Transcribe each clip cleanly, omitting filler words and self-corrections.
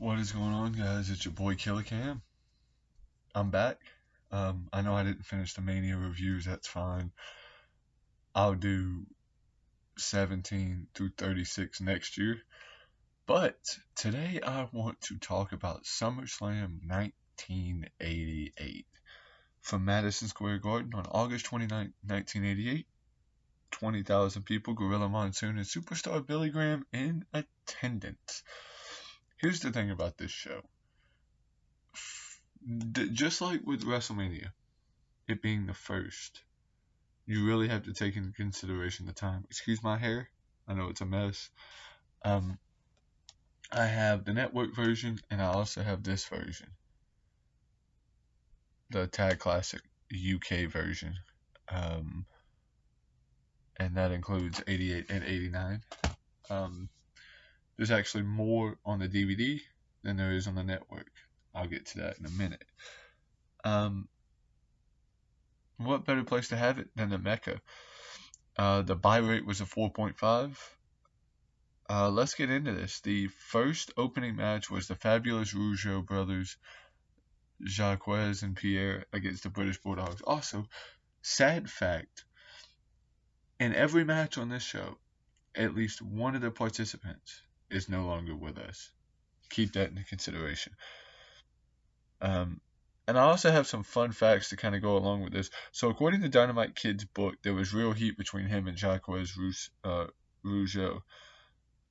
What is going on, guys? It's your boy Killer Cam. I'm back. I know I didn't finish the Mania reviews. That's fine. I'll do 17 through 36 next year. But today I want to talk about SummerSlam 1988 from Madison Square Garden on August 29, 1988. 20,000 people, Gorilla Monsoon, and Superstar Billy Graham in attendance. Here's the thing about this show. Just like with WrestleMania, it being the first, you really have to take into consideration the time. Excuse my hair. I know it's a mess. Um, I have the network version, and I also have this version, the Tag Classic UK version, um, and that includes 88 and 89. There's actually more on the DVD than there is on the network. I'll get to that in a minute. What better place to have it than the Mecca? The buy rate was a 4.5. Let's get into this. The first opening match was the fabulous Rougeau brothers, Jacques and Pierre, against the British Bulldogs. Also, sad fact, in every match on this show, at least one of the participants is no longer with us. Keep that into consideration. And I also have some fun facts to kind of go along with this. So according to Dynamite Kid's book, there was real heat between him and Jacques Rougeau.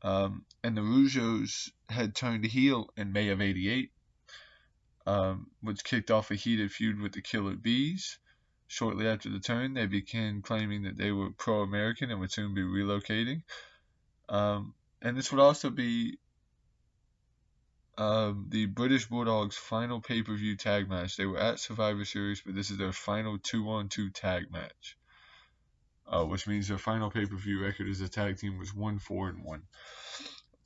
And the Rougeaus had turned heel in May of '88, which kicked off a heated feud with the Killer Bees. Shortly after the turn, they began claiming that they were pro-American and would soon be relocating. And this would also be the British Bulldogs' final pay-per-view tag match. They were at Survivor Series, but this is their final 2-on-2 tag match, which means their final pay-per-view record as a tag team was 1-4-1.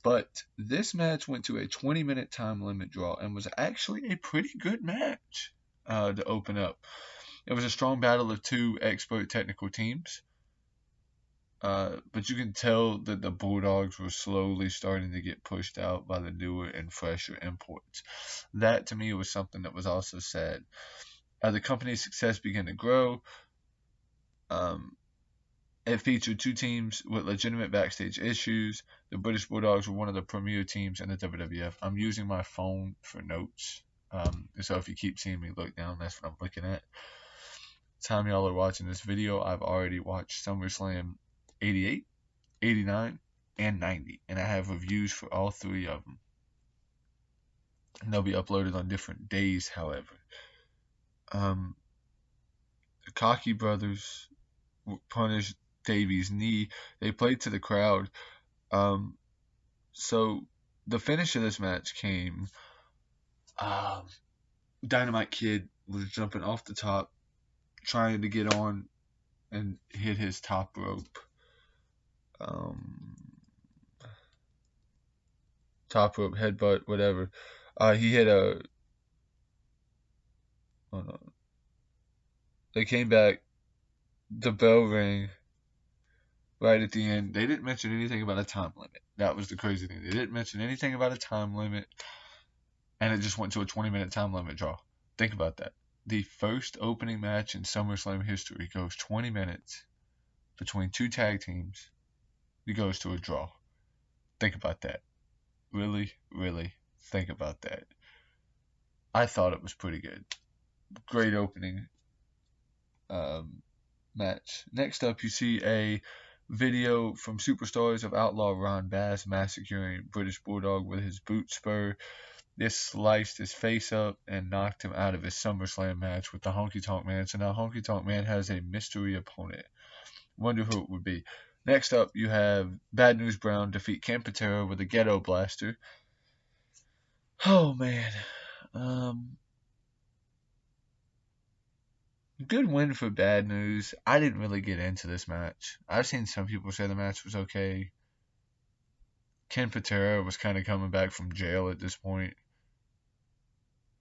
But this match went to a 20-minute time limit draw and was actually a pretty good match to open up. It was a strong battle of two expert technical teams. But you can tell that the Bulldogs were slowly starting to get pushed out by the newer and fresher imports. That, to me, was something that was also sad. The company's success began to grow. It featured two teams with legitimate backstage issues. The British Bulldogs were one of the premier teams in the WWF. I'm using my phone for notes. So if you keep seeing me look down, that's what I'm looking at. Time y'all are watching this video, I've already watched SummerSlam 88, 89, and 90, and I have reviews for all three of them. And they'll be uploaded on different days, however. The Cocky brothers punished Davy's knee. They played to the crowd. So the finish of this match came. Dynamite Kid was jumping off the top, trying to get on and hit his top rope. Top rope, headbutt, whatever. He hit a. Oh no. They came back. The bell rang right at the end. They didn't mention anything about a time limit. That was the crazy thing. They didn't mention anything about a time limit, and it just went to a 20-minute time limit draw. Think about that. The first opening match in SummerSlam history goes 20 minutes between two tag teams. It goes to a draw. Think about that. Really, really think about that. I thought it was pretty good. Great opening match. Next up, you see a video from Superstars of Outlaw Ron Bass massacring British Bulldog with his boot spur. This sliced his face up and knocked him out of his SummerSlam match with the Honky Tonk Man. So now Honky Tonk Man has a mystery opponent. Wonder who it would be. Next up, you have Bad News Brown defeat Ken Patera with a Ghetto Blaster. Oh, man. Good win for Bad News. I didn't really get into this match. I've seen some people say the match was okay. Ken Patera was kind of coming back from jail at this point.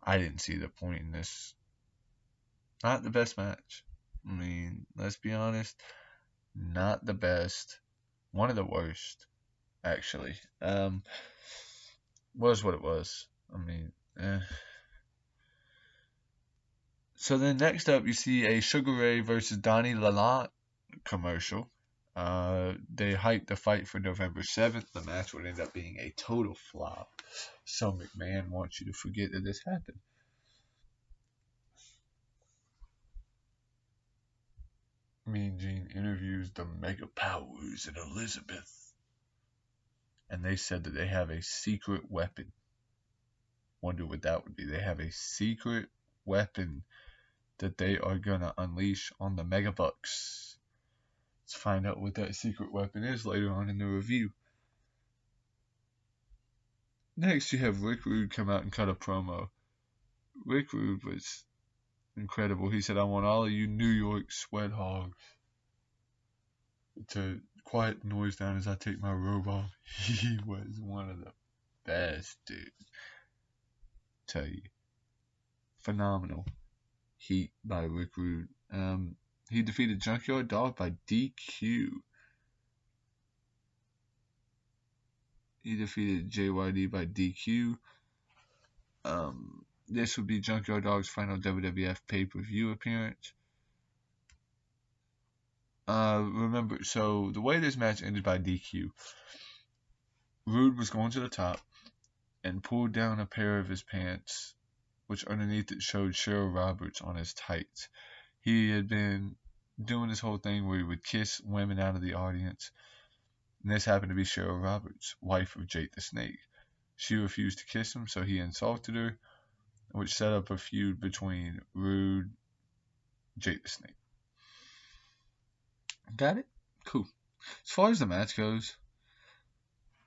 I didn't see the point in this. Not the best match. I mean, let's be honest. Not the best. One of the worst, actually. Was what it was. I mean, So then next up, you see a Sugar Ray versus Donnie Lalonde commercial. They hyped the fight for November 7th. The match would end up being a total flop. So McMahon wants you to forget that this happened. Mean Gene interviews the Mega Powers and Elizabeth. And they said that they have a secret weapon. Wonder what that would be. They have a secret weapon that they are going to unleash on the Mega Bucks. Let's find out what that secret weapon is later on in the review. Next, you have Rick Rude come out and cut a promo. Rick Rude was incredible. He said, I want all of you New York sweat hogs to quiet the noise down as I take my robe off. He was one of the best, dude. Tell you. Phenomenal heat by Rick Rude. He defeated Junkyard Dog by DQ. He defeated JYD by DQ. This would be Junkyard Dog's final WWF pay-per-view appearance. Remember, so the way this match ended by DQ, Rude was going to the top and pulled down a pair of his pants, which underneath it showed Cheryl Roberts on his tights. He had been doing this whole thing where he would kiss women out of the audience, and this happened to be Cheryl Roberts, wife of Jake the Snake. She refused to kiss him, so he insulted her, which set up a feud between Rude, Jake the Snake. Got it? Cool. As far as the match goes,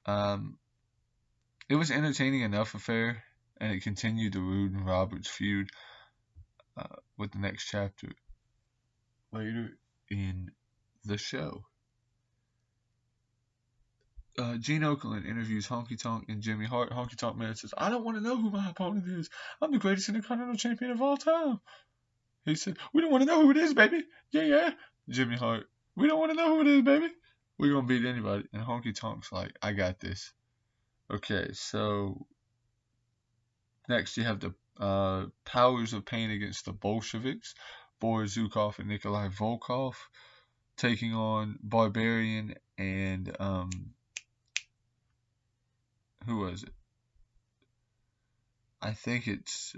it was entertaining enough affair, and it continued the Rude and Roberts feud with the next chapter later in the show. Gene Okerlund interviews Honky Tonk and Jimmy Hart. Honky Tonk Man says, I don't want to know who my opponent is. I'm the greatest Intercontinental Champion of all time. He said, we don't want to know who it is, baby. Yeah. Jimmy Hart, we don't want to know who it is, baby. We're going to beat anybody. And Honky Tonk's like, I got this. Okay, so next you have the Powers of Pain against the Bolsheviks. Boris Zukov and Nikolai Volkov taking on Barbarian and who was it? I think it's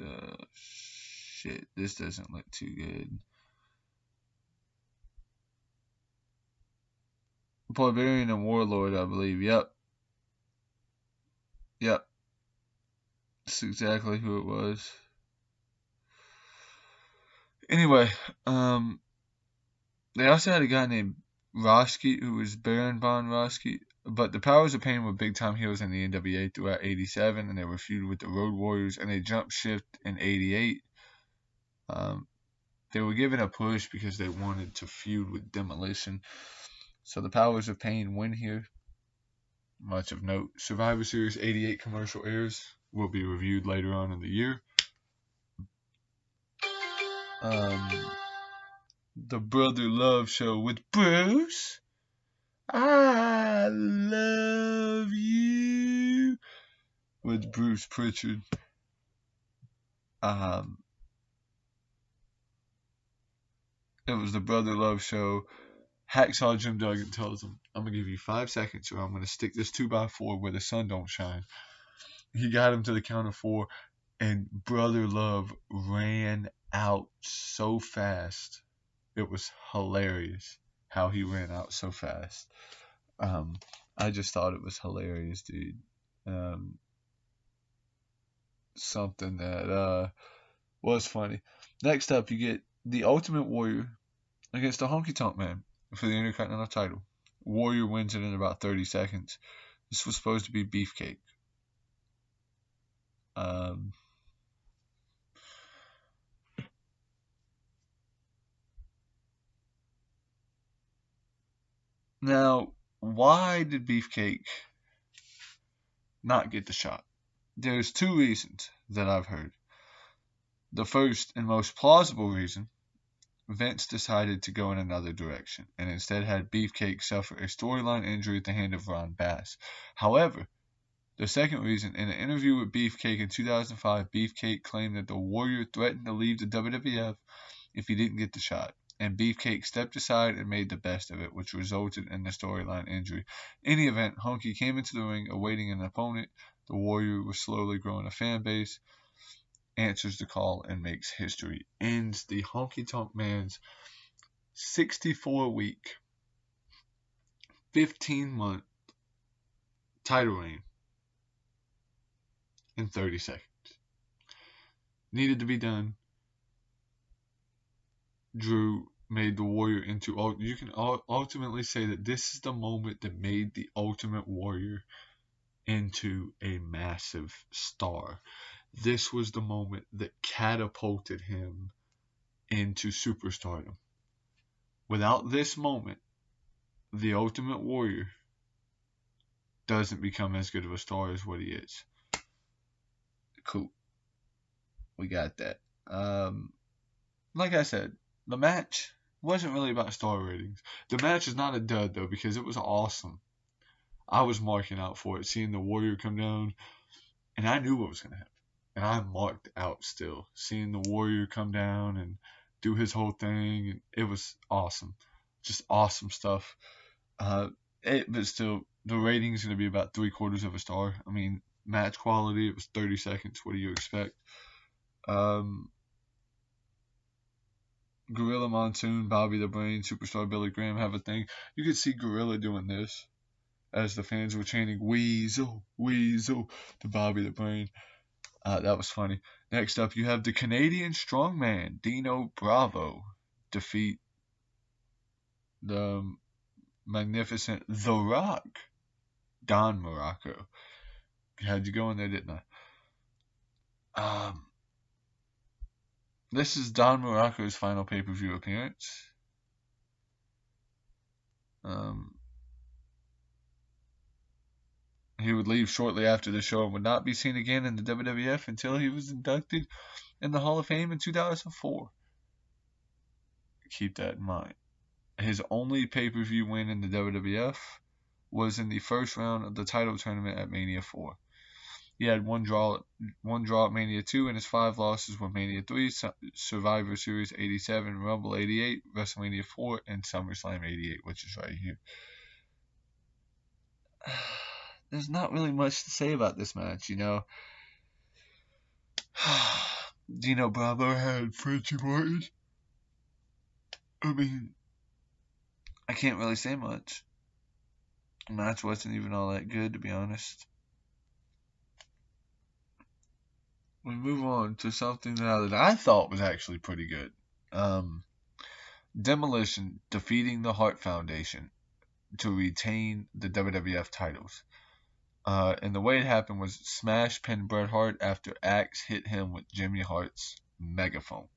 shit. This doesn't look too good. Barbarian and Warlord, I believe. Yep. That's exactly who it was. Anyway, they also had a guy named Roski, who was Baron von Roski. But the Powers of Pain were big time heels in the NWA throughout '87, and they were feuded with the Road Warriors, and they jumped shift in '88. They were given a push because they wanted to feud with Demolition. So the Powers of Pain win here. Much of note. Survivor Series '88 commercial airs. Will be reviewed later on in the year. The Brother Love Show with Bruce. I love you. With Bruce Pritchard. It was the Brother Love Show. Hacksaw Jim Duggan tells him, I'm going to give you 5 seconds or I'm going to stick this 2x4 where the sun don't shine. He got him to the count of 4, and Brother Love ran out so fast. It was hilarious how he ran out so fast. I just thought it was hilarious, dude. Something that was funny. Next up, you get the Ultimate Warrior against the Honky Tonk Man for the Intercontinental title. Warrior wins it in about 30 seconds. This was supposed to be Beefcake. Now, why did Beefcake not get the shot? There's 2 reasons that I've heard. The first and most plausible reason, Vince decided to go in another direction and instead had Beefcake suffer a storyline injury at the hand of Ron Bass. However, The second reason, in an interview with Beefcake in 2005, Beefcake claimed that the Warrior threatened to leave the WWF if he didn't get the shot, and Beefcake stepped aside and made the best of it, which resulted in the storyline injury. In the event, Hunky came into the ring awaiting an opponent. The Warrior was slowly growing a fan base, answers the call, and makes history. Ends the Honky Tonk Man's 64-week, 15-month title reign in 30 seconds. Needed to be done. Drew made the Warrior into, you can ultimately say that this is the moment that made the Ultimate Warrior into a massive star. This was the moment that catapulted him into superstardom. Without this moment, the Ultimate Warrior doesn't become as good of a star as what he is. Cool. We got that. Like I said, the match wasn't really about star ratings. The match is not a dud, though, because it was awesome. I was marking out for it, seeing the Warrior come down, and I knew what was going to happen. And I marked out still, seeing the Warrior come down and do his whole thing, and it was awesome. Just awesome stuff. But still, the rating is going to be about 3/4 of a star. I mean, match quality, it was 30 seconds. What do you expect? Gorilla Monsoon, Bobby the Brain, Superstar Billy Graham have a thing. You could see Gorilla doing this as the fans were chanting Weasel, Weasel to Bobby the Brain. That was funny. Next up, you have the Canadian strongman, Dino Bravo, defeat the magnificent The Rock, Don Morocco. Had you go in there, didn't I? This is Don Morocco's final pay-per-view appearance. He would leave shortly after the show and would not be seen again in the WWF until he was inducted in the Hall of Fame in 2004. Keep that in mind. His only pay-per-view win in the WWF was in the first round of the title tournament at Mania 4. He had one draw at Mania 2, and his 5 losses were Mania 3, Survivor Series 87, Rumble 88, WrestleMania 4, and SummerSlam 88, which is right here. There's not really much to say about this match, you know. Dino Bravo had Frenchie Martin. I mean, I can't really say much. The match wasn't even all that good, to be honest. We move on to something now that I thought was actually pretty good. Demolition defeating the Hart Foundation to retain the WWF titles. And the way it happened was Smash pinned Bret Hart after Axe hit him with Jimmy Hart's megaphone.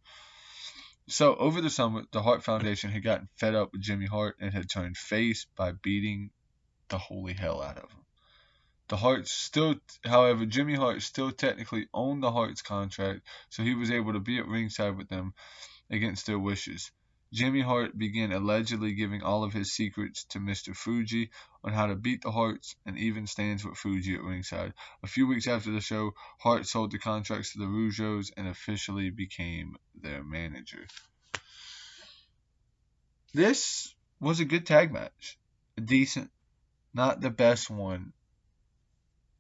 So over the summer, the Hart Foundation had gotten fed up with Jimmy Hart and had turned face by beating the holy hell out of him. However, Jimmy Hart still technically owned the Hart's contract, so he was able to be at ringside with them against their wishes. Jimmy Hart began allegedly giving all of his secrets to Mr. Fuji on how to beat the Harts and even stands with Fuji at ringside. A few weeks after the show, Hart sold the contracts to the Rougeaus and officially became their manager. This was a good tag match. Decent. Not the best one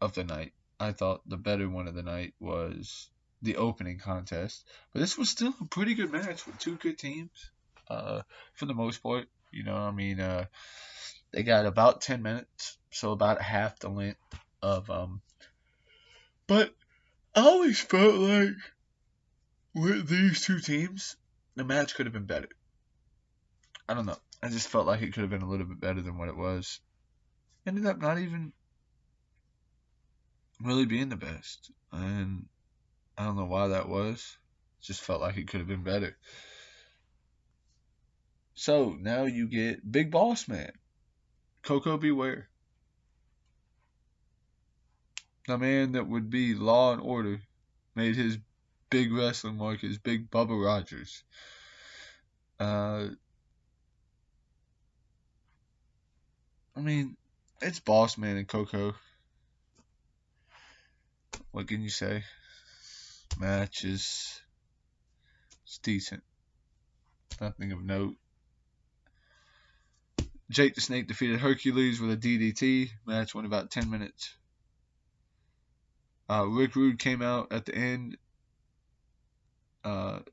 of the night. I thought the better one of the night was the opening contest. But this was still a pretty good match with two good teams. For the most part, you know, I mean, they got about 10 minutes, so about half the length of, but I always felt like with these two teams, the match could have been better. I don't know. I just felt like it could have been a little bit better than what it was. Ended up not even really being the best. And I don't know why that was. Just felt like it could have been better. So now you get Big Boss Man, Koko Beware. The man that would be Law and Order made his big wrestling mark as Big Bubba Rogers. I mean, it's Boss Man and Koko. What can you say? Match is it's decent. Nothing of note. Jake the Snake defeated Hercules with a DDT. Match went about 10 minutes. Rick Rude came out at the end. Oh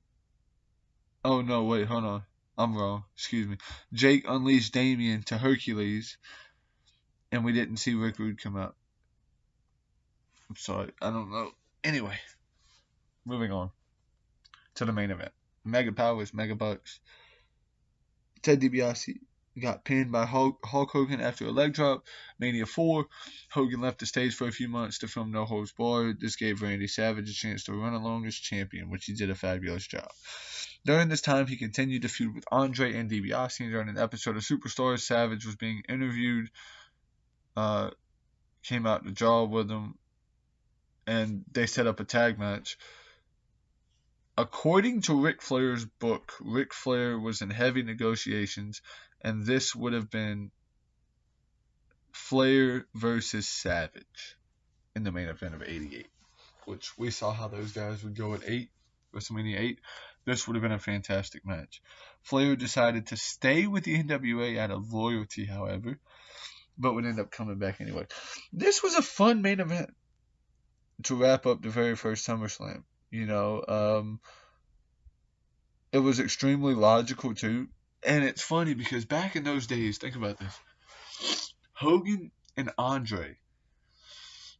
no, wait, hold on. I'm wrong. Excuse me. Jake unleashed Damien to Hercules, and we didn't see Rick Rude come out. I'm sorry. I don't know. Anyway, moving on to the main event. Mega Powers, Mega Bucks. Ted DiBiase got pinned by Hulk Hogan after a leg drop. Mania 4. Hogan left the stage for a few months to film No Holds Barred. This gave Randy Savage a chance to run along as champion, which he did a fabulous job. During this time, he continued to feud with Andre and DiBiase. During an episode of Superstars, Savage was being interviewed. Came out to jaw with him, and they set up a tag match. According to Ric Flair's book, Ric Flair was in heavy negotiations, and this would have been Flair versus Savage in the main event of '88, which we saw how those guys would go at WrestleMania 8. This would have been a fantastic match. Flair decided to stay with the NWA out of loyalty, however, but would end up coming back anyway. This was a fun main event to wrap up the very first SummerSlam. It was extremely logical too. And it's funny because back in those days, think about this. Hogan and Andre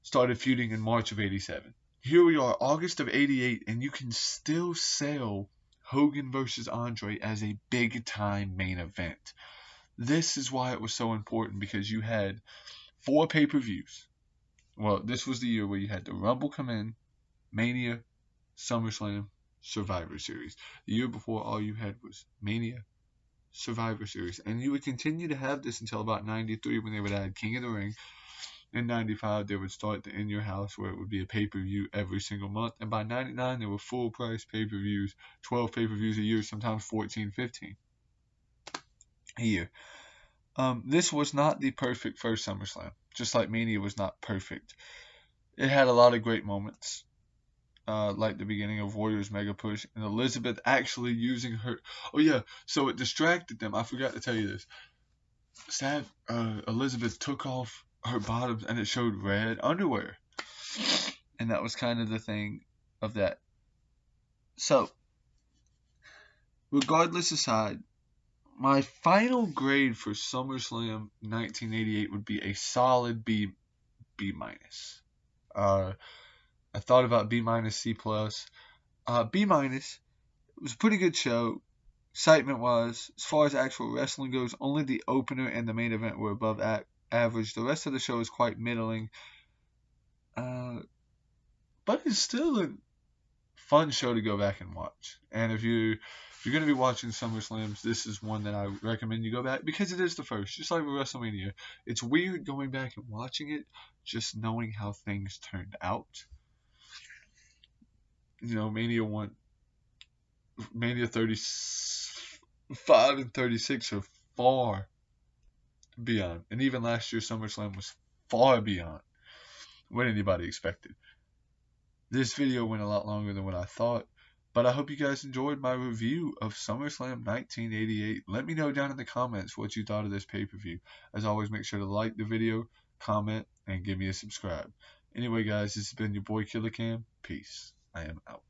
started feuding in March of '87. Here we are, August of '88, and you can still sell Hogan versus Andre as a big time main event. This is why it was so important, because you had 4 pay-per-views. Well, this was the year where you had the Rumble come in, Mania, SummerSlam, Survivor Series. The year before, all you had was Mania, Survivor Series. And you would continue to have this until about '93, when they would add King of the Ring. In '95, they would start the In Your House, where it would be a pay-per-view every single month. And by '99, there were full-price pay-per-views, 12 pay-per-views a year, sometimes 14, 15 a year. This was not the perfect first SummerSlam, just like Mania was not perfect. It had a lot of great moments, like the beginning of Warriors Mega Push, and Elizabeth actually using her... Oh yeah, so it distracted them. I forgot to tell you this. Elizabeth took off her bottoms, and it showed red underwear. And that was kind of the thing of that. So, regardless aside, my final grade for SummerSlam 1988 would be a solid B minus. I thought about B minus, C plus. B minus. It was a pretty good show, excitement wise. As far as actual wrestling goes, only the opener and the main event were above average. The rest of the show is quite middling. But it's still a fun show to go back and watch. And if you're going to be watching SummerSlams, this is one that I recommend you go back, because it is the first, just like with WrestleMania. It's weird going back and watching it, just knowing how things turned out. Mania 35 and 36 are far beyond. And even last year's SummerSlam was far beyond what anybody expected. This video went a lot longer than what I thought, but I hope you guys enjoyed my review of SummerSlam 1988. Let me know down in the comments what you thought of this pay-per-view. As always, make sure to like the video, comment, and give me a subscribe. Anyway, guys, this has been your boy Killer Cam. Peace. I am out.